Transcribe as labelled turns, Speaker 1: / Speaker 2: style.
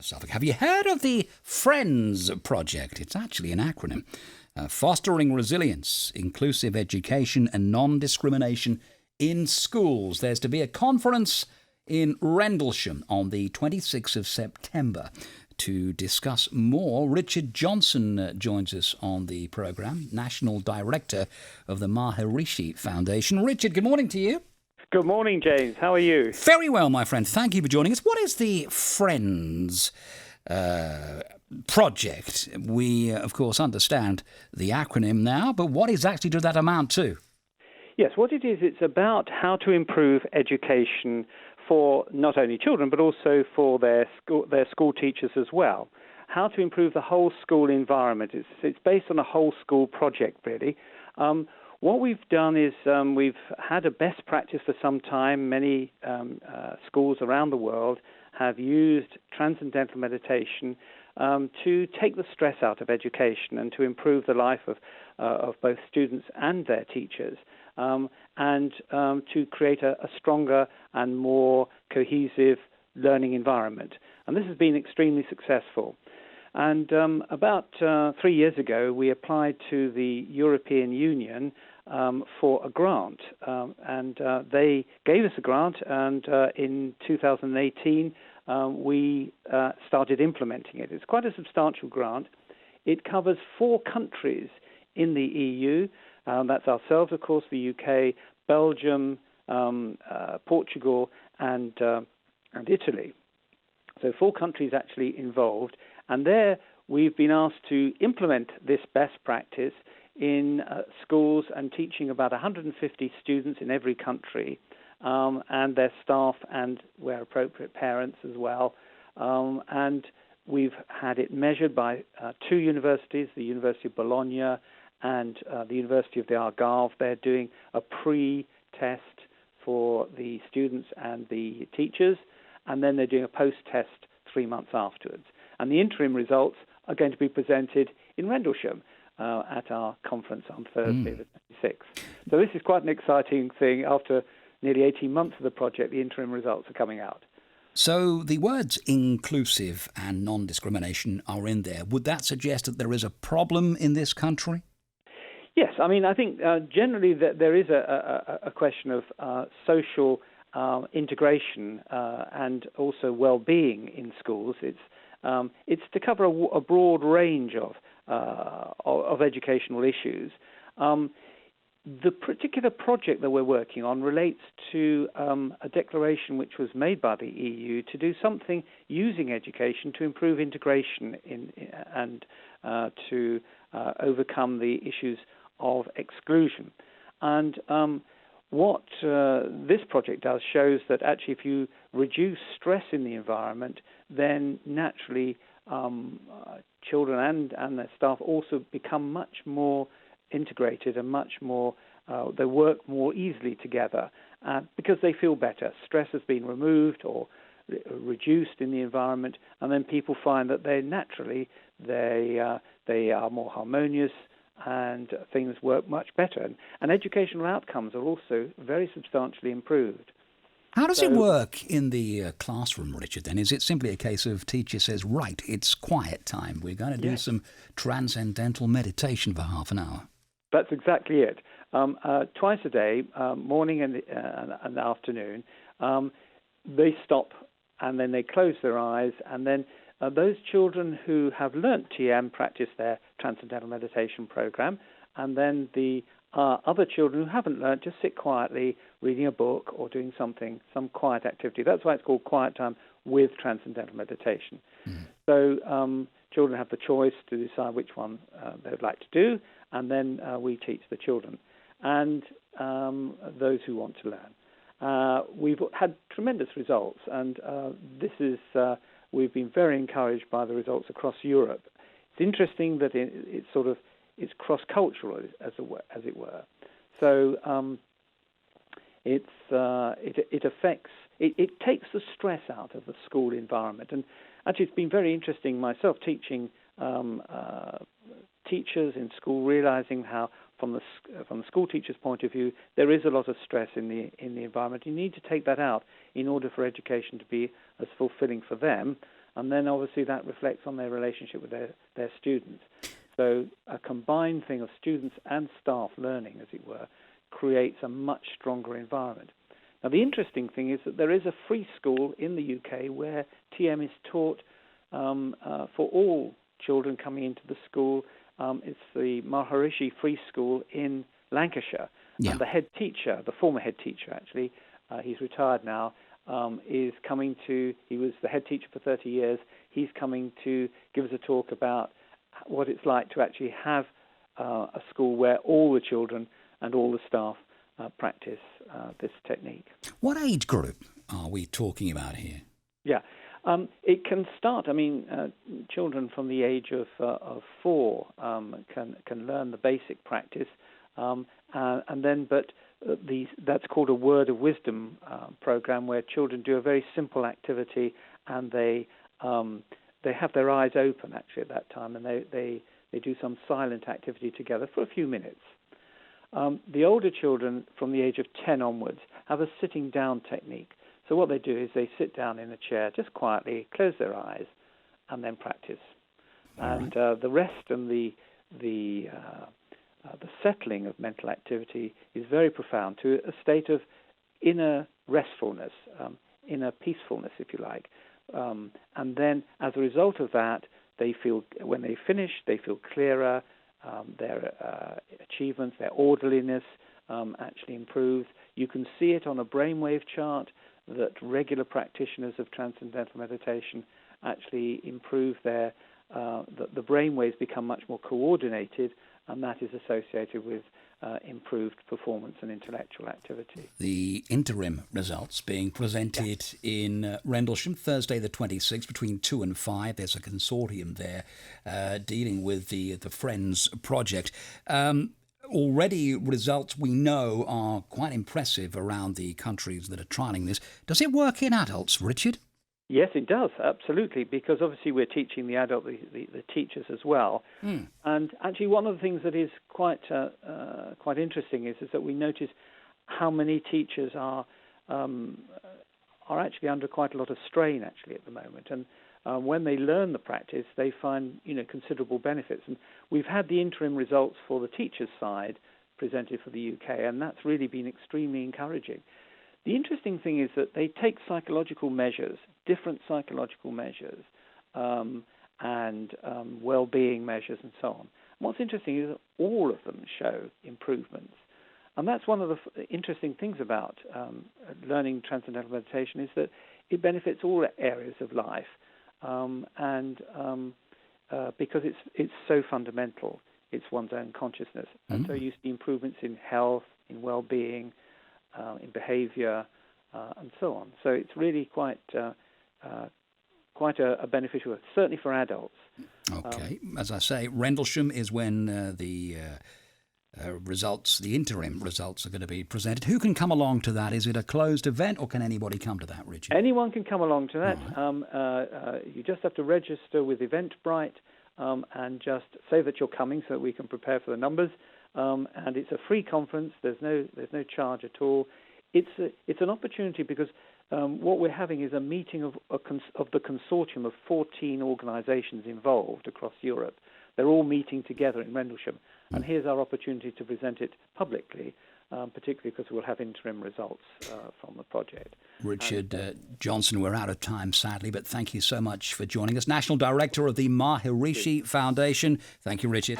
Speaker 1: Suffolk. Have you heard of the FRIENDS project? It's actually an acronym. Fostering Resilience, Inclusive Education and Non-Discrimination in Schools. There's to be a conference in Rendlesham on the 26th of September. To discuss more, Richard Johnson joins us on the programme, National Director of the Maharishi Foundation. Richard, good morning to you.
Speaker 2: Good morning, James. How are you?
Speaker 1: Very well, my friend. Thank you for joining us. What is the FRIENDS project? We, of course, understand the acronym now, but what exactly does that amount to?
Speaker 2: Yes, what it is, it's about how to improve education for not only children, but also for their school teachers as well. How to improve the whole school environment. It's based on a whole school project, really. What we've done is we've had a best practice for some time. Many schools around the world have used transcendental meditation to take the stress out of education and to improve the life of both students and their teachers, and to create a stronger and more cohesive learning environment. And this has been extremely successful. And about 3 years ago, we applied to the European Union for a grant, and they gave us a grant, and in 2018 we started implementing it. It's quite a substantial grant. It covers 4 countries in the EU. That's ourselves, of course, the UK, Belgium, Portugal, and Italy. So 4 countries actually involved, and there we've been asked to implement this best practice in schools and teaching about 150 students in every country, and their staff and, where appropriate, parents as well. And we've had it measured by 2 universities, the University of Bologna and the University of the Algarve. They're doing a pre-test for the students and the teachers, and then they're doing a post-test 3 months afterwards. And the interim results are going to be presented in Rendlesham at our conference on Thursday, the 26th. So this is quite an exciting thing. After nearly 18 months of the project, the interim results are coming out.
Speaker 1: So the words inclusive and non-discrimination are in there. Would that suggest that there is a problem in this country?
Speaker 2: Yes, I mean, I think generally that there is a question of social integration and also well-being in schools. It's to cover a broad range of educational issues. The particular project that we're working on relates to a declaration which was made by the EU to do something using education to improve integration and to overcome the issues of exclusion. And what this project does shows that actually if you reduce stress in the environment, then naturally children and their staff also become much more integrated and much more, they work more easily together because they feel better. Stress has been removed or reduced in the environment, and then people find that they are more harmonious and things work much better. And educational outcomes are also very substantially improved.
Speaker 1: How does it work in the classroom, Richard, then? Is it simply a case of teacher says, right, it's quiet time, we're going to do some transcendental meditation for half an hour?
Speaker 2: That's exactly it. Twice a day, morning and afternoon, they stop and then they close their eyes, and then those children who have learnt TM practice their Transcendental Meditation program, and then the other children who haven't learnt just sit quietly reading a book or doing some quiet activity. That's why it's called Quiet Time with Transcendental Meditation. So children have the choice to decide which one they would like to do, and then we teach the children and those who want to learn. We've had tremendous results, and we've been very encouraged by the results across Europe. It's interesting that it's cross-cultural, as it were. So it takes the stress out of the school environment. And actually, it's been very interesting myself teaching teachers in school, realizing how, from the school teacher's point of view, there is a lot of stress in the environment. You need to take that out in order for education to be as fulfilling for them and then obviously that reflects on their relationship with their students. So a combined thing of students and staff learning, as it were, creates a much stronger environment. Now, the interesting thing is that there is a free school in the UK where TM is taught for all children coming into the school. It's the Maharishi Free School in Lancashire.
Speaker 1: Yeah.
Speaker 2: And the head teacher, the former head teacher actually, he's retired now, is coming to, he was the head teacher for 30 years, he's coming to give us a talk about what it's like to actually have a school where all the children and all the staff practice this technique.
Speaker 1: What age group are we talking about here?
Speaker 2: Yeah, it can start. I mean, children from the age of 4 can learn the basic practice, and then that's called a Word of Wisdom program, where children do a very simple activity, and they have their eyes open actually at that time, and they do some silent activity together for a few minutes. The older children from the age of 10 onwards have a sitting down technique. So what they do is they sit down in a chair just quietly, close their eyes, and then practice. And the rest and the settling of mental activity is very profound, to a state of inner restfulness, inner peacefulness, if you like. And then as a result of that, they feel, when they finish, they feel clearer. Their achievements, their orderliness actually improves. You can see it on a brainwave chart that regular practitioners of transcendental meditation actually improve the brainwaves become much more coordinated, and that is associated with improved performance and intellectual activity.
Speaker 1: The interim results being presented in Rendlesham, Thursday the 26th, between 2 and 5. There's a consortium there dealing with the Friends project. Already results we know are quite impressive around the countries that are trialling this. Does it work in adults, Richard?
Speaker 2: Yes, it does, absolutely, because obviously we're teaching the adult, the teachers as well. And actually one of the things that is quite interesting is that we notice how many teachers are actually under quite a lot of strain actually at the moment. And when they learn the practice, they find considerable benefits. And we've had the interim results for the teachers' side presented for the UK, and that's really been extremely encouraging. The interesting thing is that they take psychological measures, different psychological measures, and well-being measures and so on. And what's interesting is that all of them show improvements. And that's one of the interesting things about learning transcendental meditation, is that it benefits all areas of life, because it's so fundamental. It's one's own consciousness. And so you see improvements in health, in well-being, in behaviour, and so on. So it's really quite a beneficial, certainly for adults.
Speaker 1: Okay. As I say, Rendlesham is when the results, the interim results, are going to be presented. Who can come along to that? Is it a closed event, or can anybody come to that, Richard?
Speaker 2: Anyone can come along to that.
Speaker 1: Right.
Speaker 2: You just have to register with Eventbrite and just say that you're coming, so that we can prepare for the numbers. And it's a free conference. There's no charge at all. It's an opportunity because what we're having is a meeting of the consortium of 14 organisations involved across Europe. They're all meeting together in Rendlesham, and here's our opportunity to present it publicly, particularly because we'll have interim results from the project.
Speaker 1: Richard Johnson, we're out of time, sadly, but thank you so much for joining us. National Director of the Maharishi Foundation. Thank you, Richard.